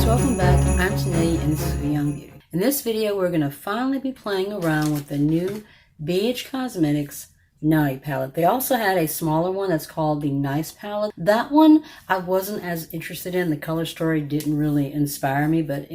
guys, welcome back. I'm Tanealyakimbeauty and this is Beyond Beauty. In this video, we're going to finally be playing around with the new BH Cosmetics Naughty palette. They also had a smaller one that's called the Nice palette. That one I wasn't as interested in. The color story didn't really inspire me, but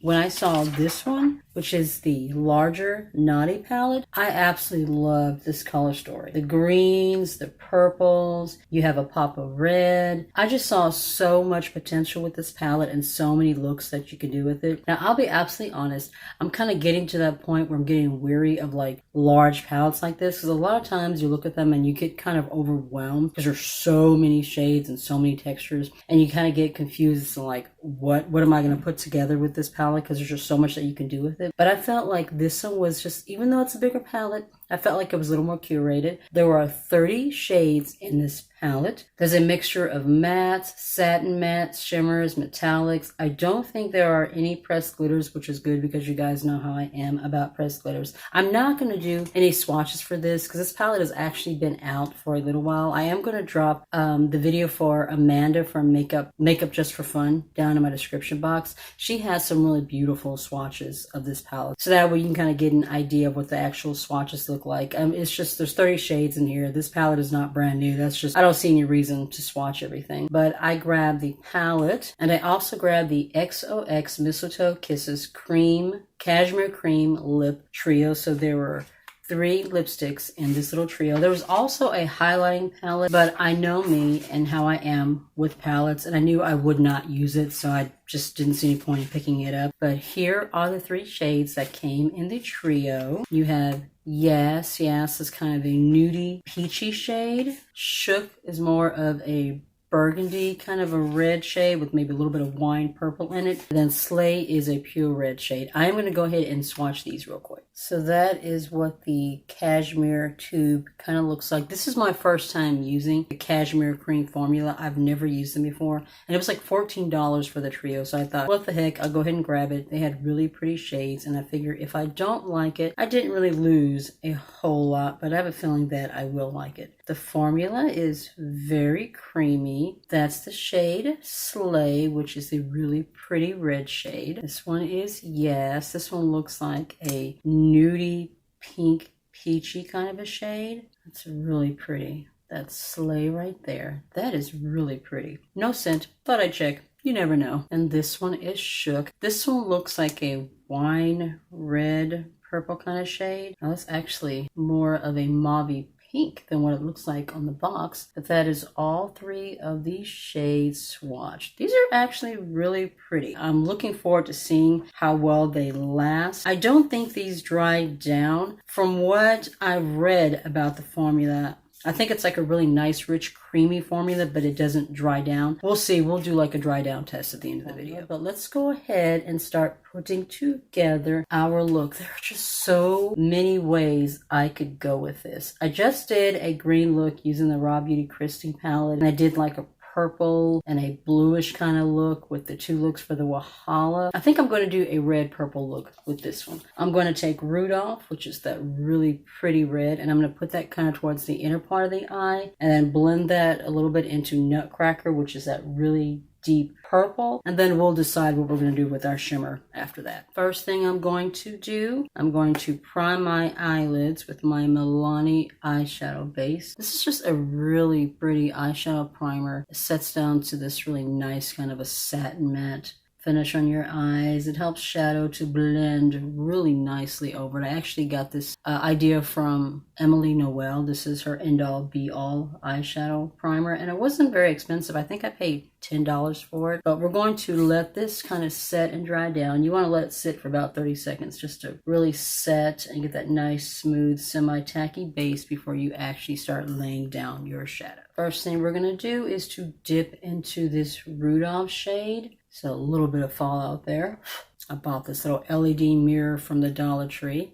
when I saw this one, which is the larger Naughty palette, I absolutely love this color story. The greens, the purples, you have a pop of red. I just saw so much potential with this palette and so many looks that you can do with it. Now, I'll be absolutely honest, I'm kind of getting to that point where I'm getting weary of like large palettes like this, because a lot of times you look at them and you get kind of overwhelmed because there's so many shades and so many textures, and you kind of get confused as to like, what am I going to put together with this palette, because there's just so much that you can do with it. But I felt like this one was just, even though it's a bigger palette, I felt like it was a little more curated. There were 30 shades in this palette. There's a mixture of mattes, satin mattes, shimmers, metallics. I don't think there are any pressed glitters, which is good because you guys know how I am about pressed glitters. I'm not going to do any swatches for this because this palette has actually been out for a little while. I am going to drop the video for Amanda from Makeup Just for Fun down in my description box. She has some really beautiful swatches of this palette, so that way you can kind of get an idea of what the actual swatches look like. It's just, there's 30 shades in here. This palette is not brand new. That's just, I don't see any reason to swatch everything. But I grabbed the palette, and I also grabbed the XOX Mistletoe Kisses Cashmere Cream Lip Trio. So there were 3 lipsticks in this little trio. There was also a highlighting palette, but I know me and how I am with palettes, and I knew I would not use it, so I just didn't see any point in picking it up. But here are the 3 shades that came in the trio. You have Yes is kind of a nudie peachy shade. Shook is more of a burgundy, kind of a red shade with maybe a little bit of wine purple in it. And then Slay is a pure red shade. I am going to go ahead and swatch these real quick. So that is what the cashmere tube kind of looks like. This is my first time using the cashmere cream formula. I've never used them before, and it was like $14 for the trio. So I thought, what the heck, I'll go ahead and grab it. They had really pretty shades, and I figure if I don't like it, I didn't really lose a whole lot, but I have a feeling that I will like it. The formula is very creamy. That's the shade Slay, which is a really pretty red shade. This one is Yes. This one looks like a nudie pink peachy kind of a shade. It's really pretty. That's Slay right there. That is really pretty. No scent. Thought I'd check. You never know. And this one is Shook. This one looks like a wine red purple kind of shade. Now that's actually more of a mauve pink than what it looks like on the box, but that is all 3 of these shades swatched. These are actually really pretty. I'm looking forward to seeing how well they last. I don't think these dry down. From what I've read about the formula, I think it's like a really nice, rich, creamy formula, but it doesn't dry down. We'll see. We'll do like a dry down test at the end of the video. But let's go ahead and start putting together our look. There are just so many ways I could go with this. I just did a green look using the Raw Beauty Christie palette, and I did like a purple and a bluish kind of look with the 2 looks for the Wahala. I think I'm going to do a red purple look with this one. I'm going to take Rudolph, which is that really pretty red, and I'm going to put that kind of towards the inner part of the eye, and then blend that a little bit into Nutcracker, which is that really deep purple, and then we'll decide what we're going to do with our shimmer after that. First thing I'm going to do, I'm going to prime my eyelids with my Milani eyeshadow base. This is just a really pretty eyeshadow primer. It sets down to this really nice kind of a satin matte finish on your eyes. It helps shadow to blend really nicely over it. I actually got this idea from Emily Noel. This is her End All Be All eyeshadow primer, and it wasn't very expensive. I think I paid $10 for it, but we're going to let this kind of set and dry down. You want to let it sit for about 30 seconds just to really set and get that nice, smooth, semi-tacky base before you actually start laying down your shadow. First thing we're going to do is to dip into this Rudolph shade. So a little bit of fallout there. I bought this little LED mirror from the Dollar Tree.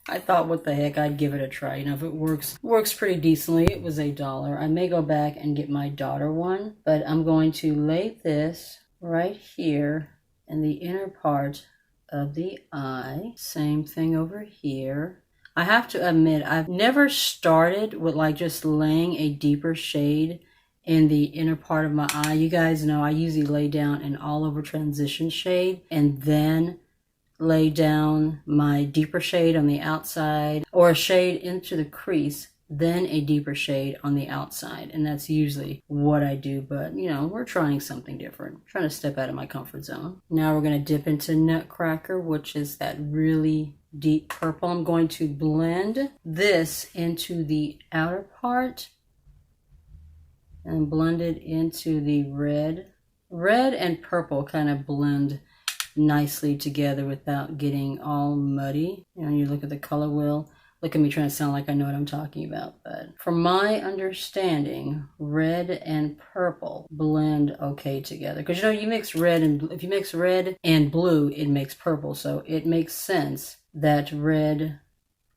I thought, what the heck, I'd give it a try. You know, if it works pretty decently. It was $1. I may go back and get my daughter one, but I'm going to lay this right here in the inner part of the eye. Same thing over here. I have to admit, I've never started with like just laying a deeper shade in the inner part of my eye. You guys know I usually lay down an all over transition shade and then lay down my deeper shade on the outside, or a shade into the crease, then a deeper shade on the outside. And that's usually what I do, but you know, we're trying something different. I'm trying to step out of my comfort zone. Now we're going to dip into Nutcracker, which is that really deep purple. I'm going to blend this into the outer part and blend it into the red. Red and purple kind of blend nicely together without getting all muddy. You know, you look at the color wheel. Look at me trying to sound like I know what I'm talking about. But from my understanding, red and purple blend okay together. Because you know, you mix red and if you mix red and blue, it makes purple. So it makes sense that red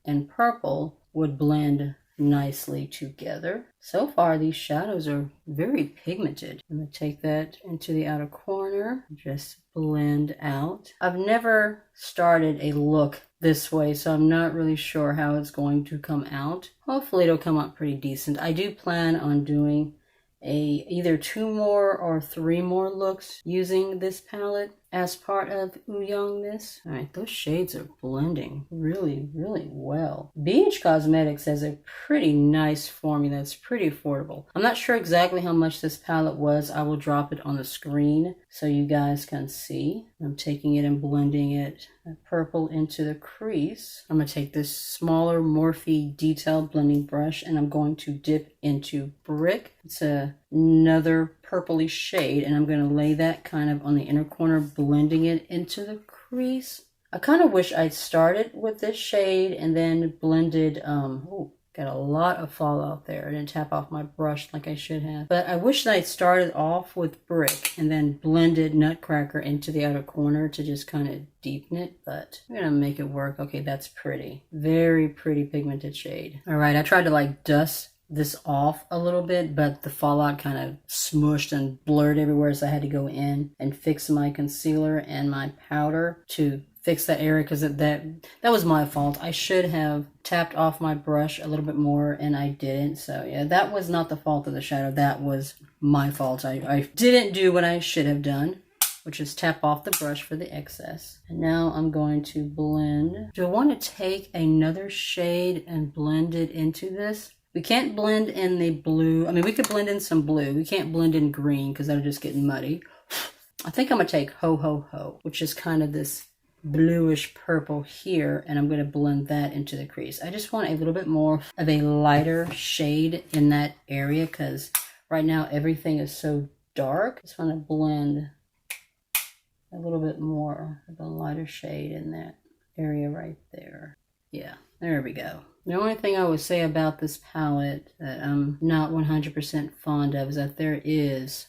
and purple would blend nicely together. So far, these shadows are very pigmented. I'm going to take that into the outer corner, just blend out. I've never started a look this way, so I'm not really sure how it's going to come out. Hopefully it'll come out pretty decent. I do plan on doing either 2 more or 3 more looks using this palette as part of Ouyang Miss. All right, those shades are blending really, really well. BH Cosmetics has a pretty nice formula that's pretty affordable. I'm not sure exactly how much this palette was. I will drop it on the screen so you guys can see. I'm taking it and blending it purple into the crease. I'm going to take this smaller Morphe detail blending brush and I'm going to dip into Brick. It's another purpley shade and I'm going to lay that kind of on the inner corner, blending it into the crease. I kind of wish I'd started with this shade and then blended, got a lot of fallout there. I didn't tap off my brush like I should have. But I wish that I'd started off with Brick and then blended Nutcracker into the outer corner to just kind of deepen it. But I'm going to make it work. Okay, that's pretty. Very pretty pigmented shade. All right, I tried to like dust this off a little bit, but the fallout kind of smushed and blurred everywhere, so I had to go in and fix my concealer and my powder to fix that area, because that was my fault. I should have tapped off my brush a little bit more and I didn't. So yeah, that was not the fault of the shadow. That was my fault. I didn't do what I should have done, which is tap off the brush for the excess. And now I'm going to blend. Do I want to take another shade and blend it into this? We can't blend in the blue. I mean, we could blend in some blue. We can't blend in green because that'll just get muddy. I think I'm going to take Ho Ho Ho, which is kind of this bluish purple here, and I'm going to blend that into the crease. I just want a little bit more of a lighter shade in that area because right now everything is so dark. Just want to blend a little bit more of a lighter shade in that area right there. Yeah, there we go. The only thing I would say about this palette that I'm not 100% fond of is that there is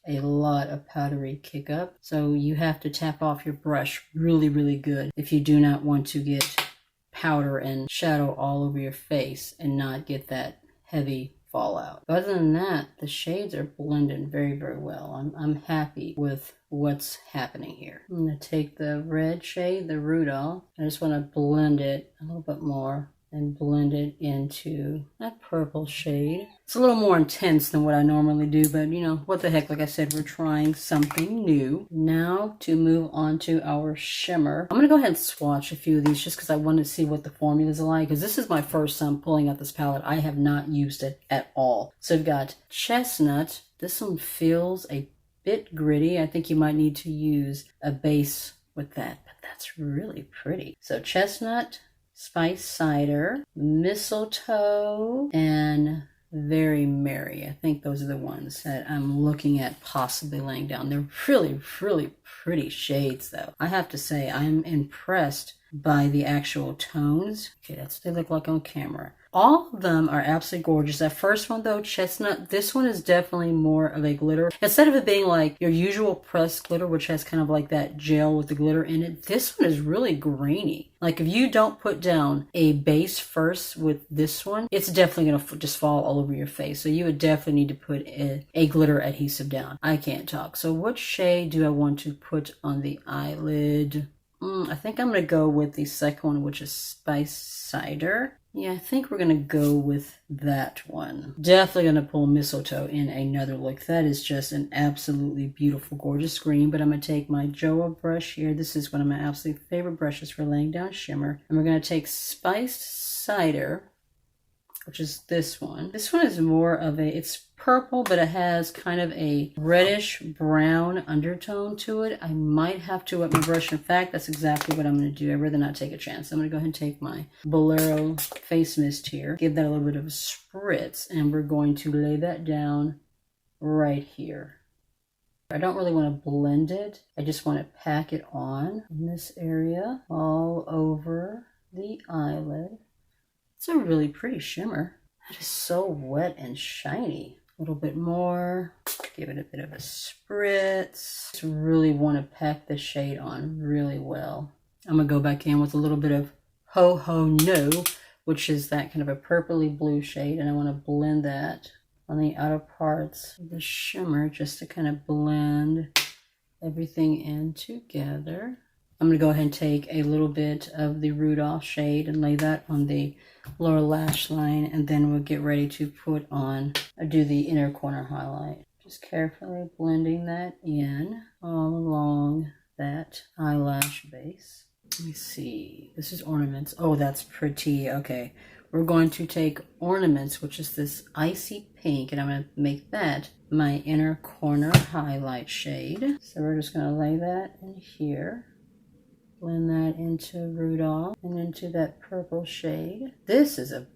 a lot of powdery kick up. So you have to tap off your brush really, really good if you do not want to get powder and shadow all over your face and not get that heavy fallout. But other than that, the shades are blending very, very well. I'm happy with what's happening here. I'm going to take the red shade, the Rudolph. I just want to blend it a little bit more and blend it into that purple shade. It's a little more intense than what I normally do, but you know, what the heck, like I said, we're trying something new. Now to move on to our shimmer. I'm gonna go ahead and swatch a few of these just because I want to see what the formulas are like, because this is my first time pulling out this palette. I have not used it at all. So I've got Chestnut. This one feels a bit gritty. I think you might need to use a base with that, but that's really pretty. So Chestnut, Spice Cider, Mistletoe, and Very Merry. I think those are the ones that I'm looking at possibly laying down. They're really, really pretty shades though. I have to say I'm impressed by the actual tones. Okay, that's what they look like on camera. All of them are absolutely gorgeous. That first one though, Chestnut, this one is definitely more of a glitter. Instead of it being like your usual pressed glitter, which has kind of like that gel with the glitter in it, this one is really grainy. Like if you don't put down a base first with this one, it's definitely going to just fall all over your face. So you would definitely need to put a glitter adhesive down. I can't talk. So what shade do I want to put on the eyelid? I think I'm going to go with the second one, which is Spice Cider. Yeah, I think we're going to go with that one. Definitely going to pull Mistletoe in another look. That is just an absolutely beautiful, gorgeous green. But I'm going to take my Juvia brush here. This is one of my absolute favorite brushes for laying down shimmer. And we're going to take Spiced Cider, which is this one. This one is more of a, it's purple, but it has kind of a reddish brown undertone to it. I might have to wet my brush. In fact, that's exactly what I'm going to do. I'd rather not take a chance. I'm going to go ahead and take my Bolero Face Mist here, give that a little bit of a spritz, and we're going to lay that down right here. I don't really want to blend it. I just want to pack it on in this area, all over the eyelid. It's a really pretty shimmer. That is so wet and shiny. A little bit more. Give it a bit of a spritz. Just really want to pack the shade on really well. I'm going to go back in with a little bit of Ho Ho No, which is that kind of a purpley blue shade. And I want to blend that on the outer parts of the shimmer just to kind of blend everything in together. I'm going to go ahead and take a little bit of the Rudolph shade and lay that on the lower lash line, and then we'll get ready to put on, do the inner corner highlight. Just carefully blending that in all along that eyelash base. Let me see. This is Ornaments. Oh, that's pretty. Okay. We're going to take Ornaments, which is this icy pink, and I'm going to make that my inner corner highlight shade. So we're just going to lay that in here. Blend that into Rudolph and into that purple shade. This is a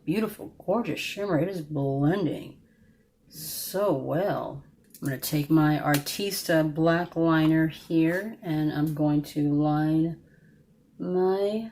beautiful, gorgeous shimmer. It is blending so well. I'm going to take my Artista black liner here and I'm going to line my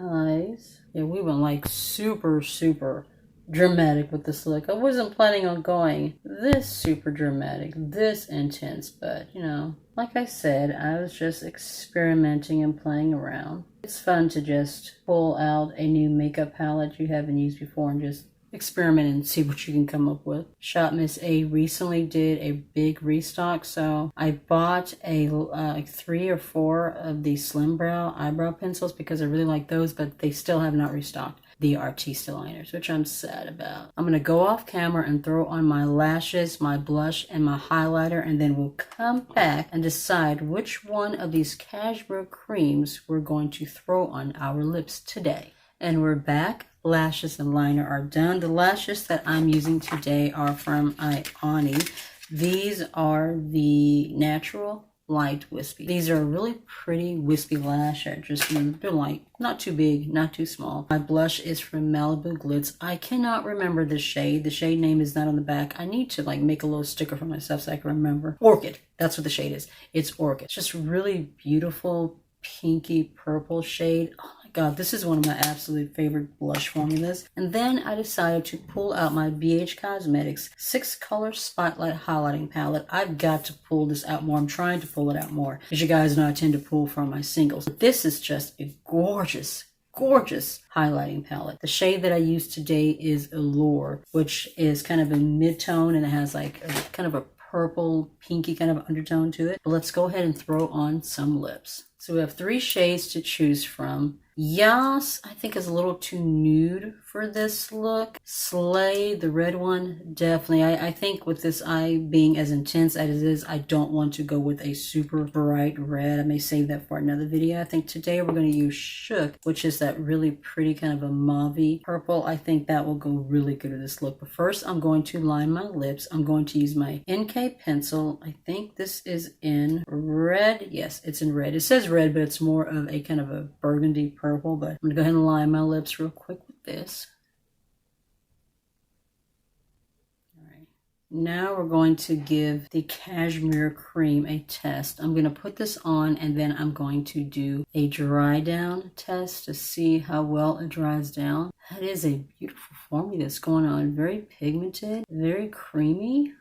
eyes. Yeah, we went like super dramatic with this look. I wasn't planning on going this super dramatic, this intense, but you know, like I said, I was just experimenting and playing around. It's fun to just pull out a new makeup palette you haven't used before and just experiment and see what you can come up with. Shop Miss A recently did a big restock, so I bought a like 3 or 4 of the Slim Brow eyebrow pencils because I really like those, but they still have not restocked the Artista liners, which I'm sad about. I'm going to go off camera and throw on my lashes, my blush, and my highlighter, and then we'll come back and decide which one of these Cashmere creams we're going to throw on our lips today. And we're back. Lashes and liner are done. The lashes that I'm using today are from Milani. These are the Natural Light Wispy. These are really pretty wispy lashes. They're like not too big, not too small. My blush is from Malibu Glitz. I cannot remember the shade. The shade name is not on the back. I need to like make a little sticker for myself so I can remember. Orchid. That's what the shade is. It's Orchid. It's just really beautiful pinky purple shade. Oh my god, this is one of my absolute favorite blush formulas. And then I decided to pull out my BH Cosmetics 6 Color Spotlight Highlighting Palette. I've got to pull this out more. I'm trying to pull it out more. As you guys know, I tend to pull from my singles. But this is just a gorgeous highlighting palette. The shade that I use today is Allure, which is kind of a mid-tone and it has like a kind of a purple pinky kind of undertone to it. But let's go ahead and throw on some lips. So we have 3 shades to choose from. Yas, I think, is a little too nude for this look. Slay, the red one, definitely. I think with this eye being as intense as it is, I don't want to go with a super bright red. I may save that for another video. I think today we're going to use Shook, which is that really pretty kind of a mauve purple. I think that will go really good with this look. But first, I'm going to line my lips. I'm going to use my NK pencil. I think this is in red. Yes, it's in red. It says red, but it's more of a kind of a burgundy purple. But I'm going to go ahead and line my lips real quick with this. Now we're going to give the Cashmere Cream a test. I'm going to put this on and then I'm going to do a dry down test to see how well it dries down. That is a beautiful formula that's going on. Very pigmented, very creamy.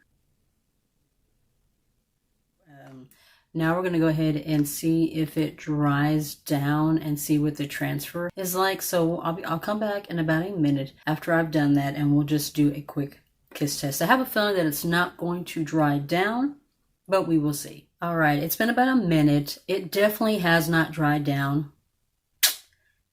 Now we're going to go ahead and see if it dries down and see what the transfer is like. So I'll come back in about a minute after I've done that and we'll just do a quick kiss test. I have a feeling that it's not going to dry down, but we will see. All right, it's been about a minute. It definitely has not dried down.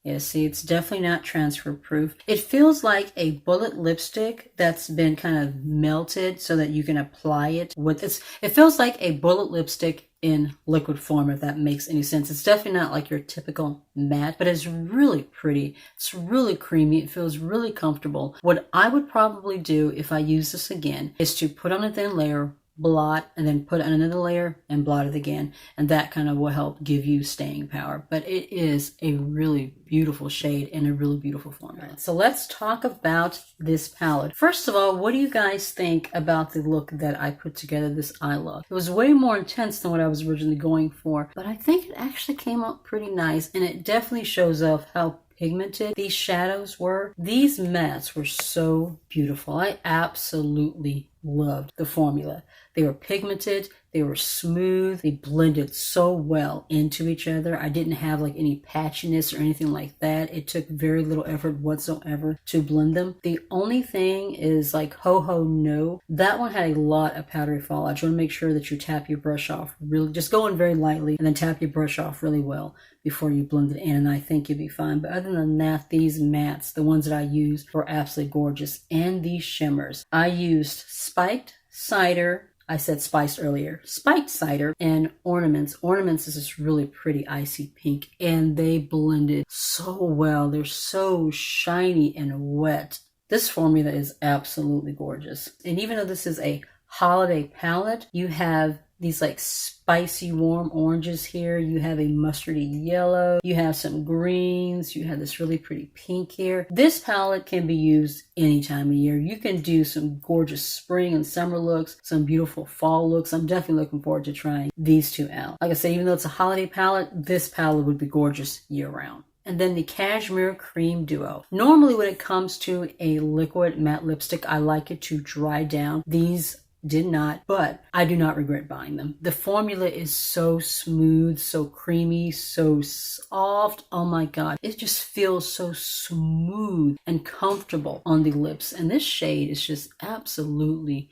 Yeah, see, it's definitely not transfer proof. It feels like a bullet lipstick that's been kind of melted so that you can apply it with this. It feels like a bullet lipstick in liquid form, if that makes any sense. It's definitely not like your typical matte, but it's really pretty. It's really creamy. It feels really comfortable. What I would probably do if I use this again is to put on a thin layer, blot, and then put on another layer and blot it again, and that kind of will help give you staying power. But it is a really beautiful shade and a really beautiful formula. Right, so let's talk about this palette. First of all, what do you guys think about the look that I put together, this eye look? It was way more intense than what I was originally going for, but I think it actually came out pretty nice, and it definitely shows off how pigmented these shadows were. These mattes were so beautiful. I absolutely loved the formula. They were pigmented, they were smooth, they blended so well into each other. I didn't have like any patchiness or anything like that. It took very little effort whatsoever to blend them. The only thing is like Ho Ho No. That one had a lot of powdery fallout. You want to make sure that you tap your brush off really, just go in very lightly and then tap your brush off really well before you blend it in, and I think you'll be fine. But other than that, these mattes, the ones that I used, were absolutely gorgeous. And these shimmers, I used spiked cider. I said spiced earlier. Spiked cider and ornaments. Ornaments is this really pretty icy pink, and they blended so well. They're so shiny and wet. This formula is absolutely gorgeous. And even though this is a holiday palette, you have these like spicy warm oranges here. You have a mustardy yellow. You have some greens. You have this really pretty pink here. This palette can be used any time of year. You can do some gorgeous spring and summer looks, some beautiful fall looks. I'm definitely looking forward to trying these two out. Like I said, even though it's a holiday palette, this palette would be gorgeous year round. And then the Cashmere Cream Duo. Normally when it comes to a liquid matte lipstick, I like it to dry down. These did not, but I do not regret buying them. The formula is so smooth, so creamy, so soft. Oh my God. It just feels so smooth and comfortable on the lips. And this shade is just absolutely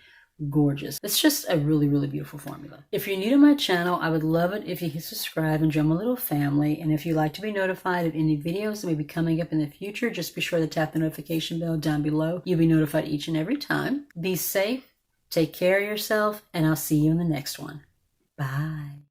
gorgeous. It's just a really, really beautiful formula. If you're new to my channel, I would love it if you hit subscribe and join my little family. And if you'd like to be notified of any videos that may be coming up in the future, just be sure to tap the notification bell down below. You'll be notified each and every time. Be safe. Take care of yourself, and I'll see you in the next one. Bye.